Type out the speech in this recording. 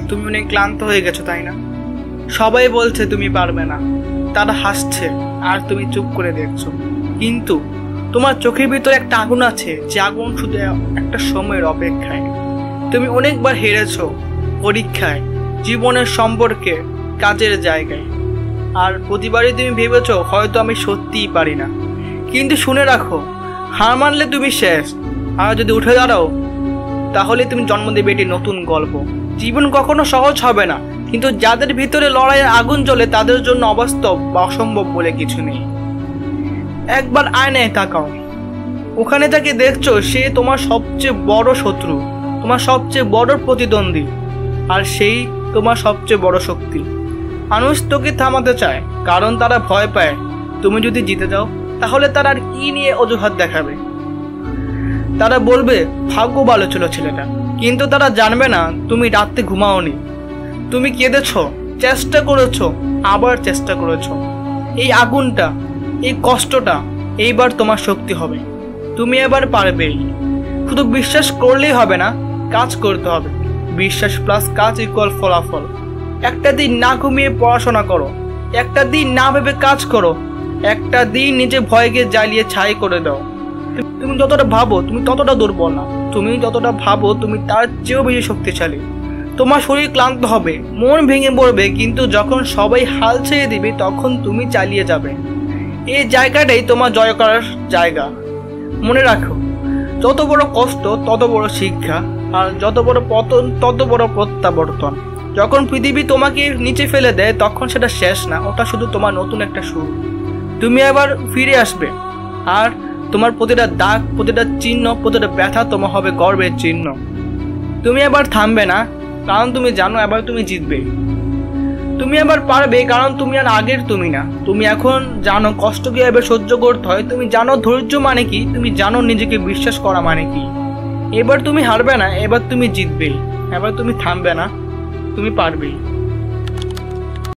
তুমি অনেক ক্লান্ত হয়ে গেছো, তাই না? সবাই বলছে তুমি পারবে না, তারা হাসছে আর তুমি চুপ করে দেখছো। কিন্তু তোমার চোখের ভিতরে একটা আগুন আছে, যে আগুন শুধু একটা সময়ের অপেক্ষায়। তুমি অনেকবার হেরেছো, পরীক্ষায়, জীবনের সম্পর্কে, কাজের জায়গায়, আর প্রতিবারই তুমি ভেবেছো হয়তো আমি সত্যিই পারি না। কিন্তু শুনে রাখো, হার মানলে তুমি শেষ, আর যদি উঠে দাঁড়াও তাহলে তুমি জন্ম দেবে এটি নতুন গল্প। জীবন কখনো সহজ হবে না, কিন্তু যাদের ভিতরে লড়াইয়ের আগুন জ্বলে তাদের জন্য অবাস্তব বা অসম্ভব বলে কিছু নেই। একবার আয়নায় তাকাও, ওখানে যাকে দেখছো সে তোমার সবচেয়ে বড় শত্রু, তোমার সবচেয়ে বড় প্রতিদ্বন্দ্বী, আর সেই তোমার সবচেয়ে বড় শক্তি। মানুষ তোকে থামাতে চায় কারণ তারা ভয় পায় তুমি যদি জিতে যাও তাহলে তারা আর কি নিয়ে অজুহাত দেখাবে। তারা বলবে ভাগ্য ভালো ছিল ছেলেটা, কিন্তু তারা জানবে না তুমি রাতে ঘুমাওনি, তুমি কেঁদেছো, চেষ্টা করেছো, আবার চেষ্টা করেছো। এই আগুনটা, এই কষ্টটা এইবার তোমার শক্তি হবে। তুমি এবার পারবেই। শুধু বিশ্বাস করলেই হবে না, কাজ করতে হবে। বিশ্বাস প্লাস কাজ ইকুয়াল ফলাফল। একটা দিন না ঘুমিয়ে পড়াশোনা করো, একটা দিন না ভেবে কাজ করো, একটা দিন নিজে ভয়কে জ্বালিয়ে ছাই করে দাও। তুমি যতটা ভাবো তুমি ততটা দুর্বল না, তুমি যতটা ভাবো তুমি তার চেয়েও বেশি শক্তিশালী। তোমার শরীর ক্লান্ত হবে, মন ভেঙে পড়বে, কিন্তু যখন সবাই হাল ছেড়ে দিবে তখন তুমি চালিয়ে যাবে। এই জায়গাটাই তোমার জয় করার জায়গা। মনে রাখো, যত বড় কষ্ট তত বড় শিক্ষা, আর যত বড় পতন তত বড় প্রত্যাবর্তন। যখন পৃথিবী তোমাকে নিচে ফেলে দেয় তখন সেটা শেষ না, ওটা শুধু তোমার নতুন একটা শুরু। তুমি আবার ফিরে আসবে, আর তোমার প্রতিটা দাগ, প্রতিটা চিহ্ন, প্রতিটা ব্যথা তোমার হবে গর্বের চিহ্ন। তুমি এবার থামবে না, কারণ তুমি জানো এবার তুমি জিতবে। তুমি এবার পারবে, কারণ তুমি আর আগের তুমি না। তুমি এখন জানো কষ্ট কিভাবে সহ্য করতে হয়, তুমি জানো ধৈর্য মানে কি, তুমি জানো নিজেকে বিশ্বাস করা মানে কি। এবার তুমি হারবে না, এবার তুমি জিতবেই। এবার তুমি থামবে না, তুমি পারবেই।